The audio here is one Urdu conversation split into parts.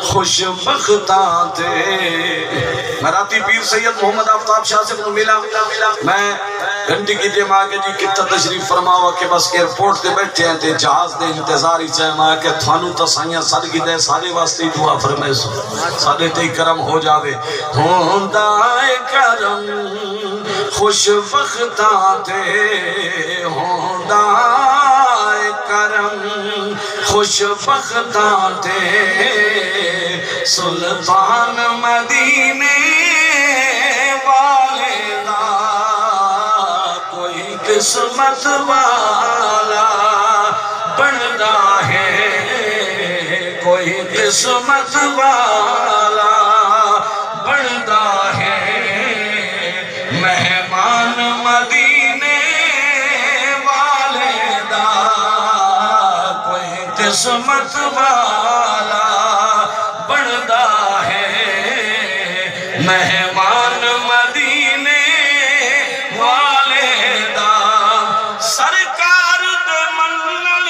خوش بختاں تے میں راتی پیر سید محمد آفتاب شاہ سے ملا میں گھنٹی کی دے ماں کے جی کتا تشریف فرماوا کہ بس ایئرپورٹ تے بیٹھے ہیں تے جہاز دے انتظاری چاہے ماں کہ تھانو تا سائیاں صدقی دے سارے واسطے دعا فرمائے سو سارے تے کرم ہو جاوے ہوندہ کرم خوش بختاں تے ہوندہ کرم خوش بختاں تے سلطان مدینے والے دا کوئی قسمت والا بندا ہے کوئی قسمت والا بندا ہے مہمان مدینے والے دا کوئی قسمت والا بندا ہے مہمان مدینے والے دا سرکار دے منن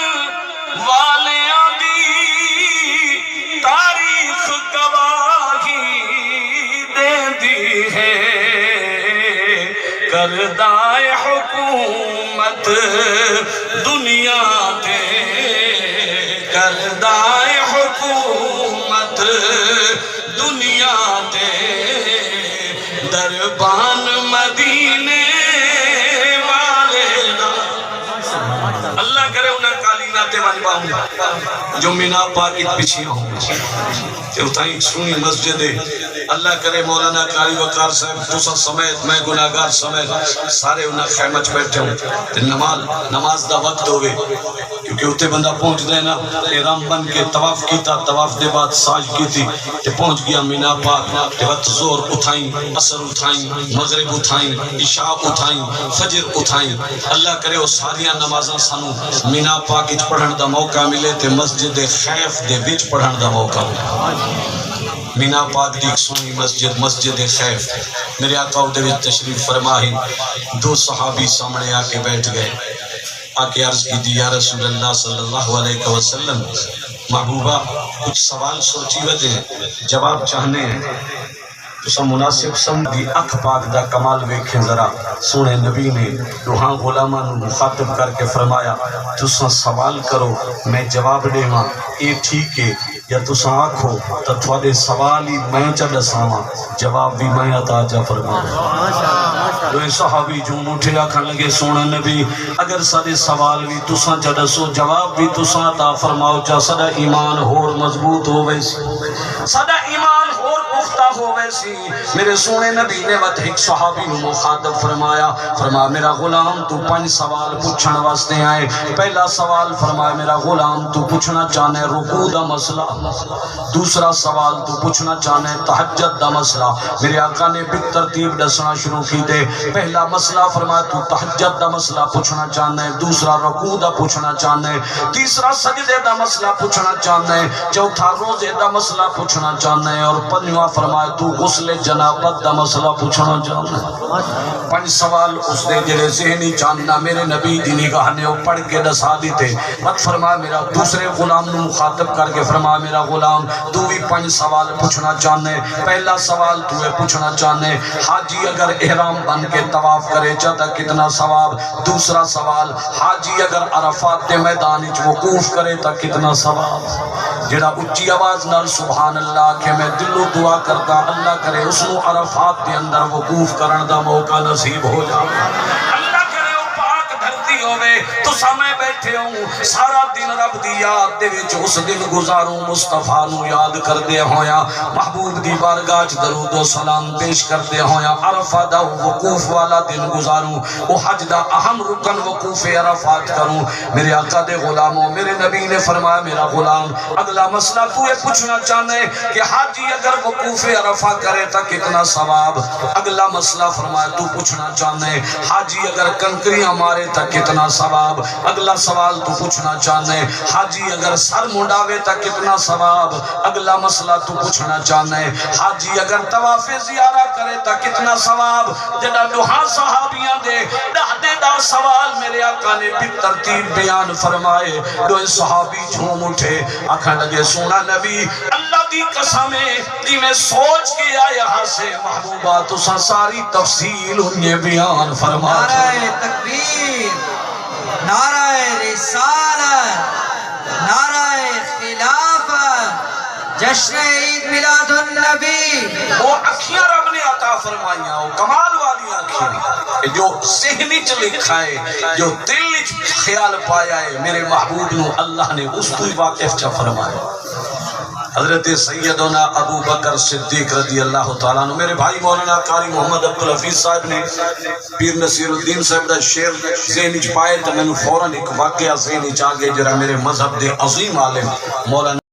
والیاں دی تاریخ گواہی دیندی ہے کردائے حکومت دنیا تے کردائے حکومت دنیا تے دربان مدینے والے دا اللہ کرے انہیں کالیناتے ون پاؤں جو مینا پاکی پچھی ہوں کہ اتائیں سنی مسجد اللہ کرے مولانا قاری وقار صاحب دوسرا سمیت میں گناہگار سمیت سارے انہاں خیمت بیٹھے ہوں نماز دا وقت ہوئے کیونکہ اتے بندہ پہنچ دے نا احرام بن کے طواف کیتا طواف دے بعد ساج کی تھی تے پہنچ گیا مینا پاک تے وقت زور اٹھائیں عصر اٹھائیں مغرب اٹھائیں عشاء اٹھائیں فجر اٹھائیں اللہ کرے وہ ساریاں نمازاں سانو مینا پاک اچ پڑھن دا موقع ملے تے مسجد خیف دے وچ پڑھن دا موقع ملے مینا پاک دی ایک سونی مسجد خیف میرے آقا دے وچ تشریف فرمائیں دو صحابی سامنے آ کے بیٹھ گئے آکے عرض کی دی یا رسول اللہ صلی اللہ علیہ وسلم محبوبہ کچھ سوال سوچی وجہ جواب چاہنے ہیں تو سا مناسب سمجھی اکھ پاک دا کمال ویکھیں ذرا سونے نبی نے روحاں غلامہ نو مخاطب کر کے فرمایا تو سا سوال کرو میں جواب دے ماں اے ٹھیک ہے یا تو سا آکھو تو تھوڑے سوالی میں چڑھ ساما جواب بھی میں عطا جا فرمایا دوئے صحابی جو مٹھے آکھن لگے سونا نبی اگر سارے سوال بھی تو سا چڑھ سو جواب بھی تو سا عطا فرماؤ جا سدا ایمان ہور مضبوط ہو ویسی سدا ایمان ہور پختہ ہو ویسی میرے سونے نبی نے وقت ایک صحابی نو مخاطب فرمایا میرا غلام تو 5 سوال پوچھن واسطے آئے پہلا سوال فرمایا میرا غلام تو پوچھنا چاہنے رکوع دا مسئلہ دوسرا سوال تو پوچھنا چاہنے تہجد دا مسئلہ میرے آقا نے بھی ترتیب دسنا شروع کی دے پہلا مسئلہ فرمایا تو تہجد دا مسئلہ پوچھنا چاہنے دوسرا رکوع دا پوچھنا چاہنے تیسرا سجدے دا مسئلہ پوچھنا چاہنے چوتھا روزے دا مسئلہ پوچھنا چاہنے اور پنجواں فرمایا تو غسل جنابت دا مسئلہ پوچھنا چاہنے 5 سوال اس نے جلے ذہنی چاہنا میرے نبی دی نگاہ نے پڑھ کے دسا دیتے مت فرمایا میرا دوسرے غلام نو مخاطب کر کے فرمایا میرا غلام تو بھی 5 سوال پوچھنا چاہنے پہلا سوال تو ہے پوچھنا چاہنے حاجی اگر احرام بن کے طواف کرے چاہتا کتنا ثواب دوسرا سوال حاجی اگر عرفات دے میدان وچ وقوف کرے تا کتنا ثواب جڑا اچھی آواز نال سبحان اللہ کہ میں دلو دعا کرتا اللہ کرے اس نو عرفات دے اندر وقوف کرن دا موقع نصیب ہو جائے اللہ کرے وہ پاک دھرتی ہوئے تو سامنے بیٹھے ہوں سارا دن رب دی یاد دے وچ اس دن گزاروں مصطفیٰ نو یاد کر دے ہویا محبوب دی بارگاہ درود و سلام پیش کر دے ہویا عرفہ دا وقوف والا دن گزاروں وہ حج دا اہم رکن وقوف عرفات کروں میرے آقا دے غلاموں میرے نبی نے فرمایا میرا غلام اگلا مسئلہ تو یہ پوچھنا چاہنے کہ حاجی اگر وقوف عرفہ کرے تا کتنا ثواب اگلا مسئلہ فرمایا تو پوچھنا چاہنے حاجی اگر کنکریاں مارے تا کتنا ثواب. اگلا سوال تو پوچھنا چاہنا ہے حاجی اگر سر منڈاوے تا کتنا ثواب. اگلا مسئلہ تو پوچھنا چاہنا ہے حاجی اگر طواف زیارہ کرے تا کتنا ثواب. جڑا دوہا صحابیاں دے دا سوال میرے آقا نے بھی ترتیب بیان فرمائے. دو صحابی جھوم اٹھے آکھا لگے سونا نبی اللہ دی قسمیں دی میں سوچ کے یہاں سے محبوبات اسا ساری تفصیل انہیں بیان فرما. نعرہ تکبیر، نعرہ رسالت، نعرہ خلافت، جشن عید میلاد النبی. وہ اکھیاں رب نے عطا فرمائیاں وہ کمال والی اکھیاں جو ذہنی چ لکھا ہے جو دل خیال پایا ہے میرے محبوب نو اللہ نے اس کو واقف چا فرمایا. حضرت سیدنا ابو بکر صدیق رضی اللہ تعالیٰ عنہ میرے بھائی مولانا قاری محمد عبدالحفیظ صاحب نے پیر نصیر الدین صاحب دا شعر ذہنی چ پائے تو میں نے فوراً ایک واقعہ ذہنی چ آ گئے جرا میرے مذہب دے عظیم عالم مولانا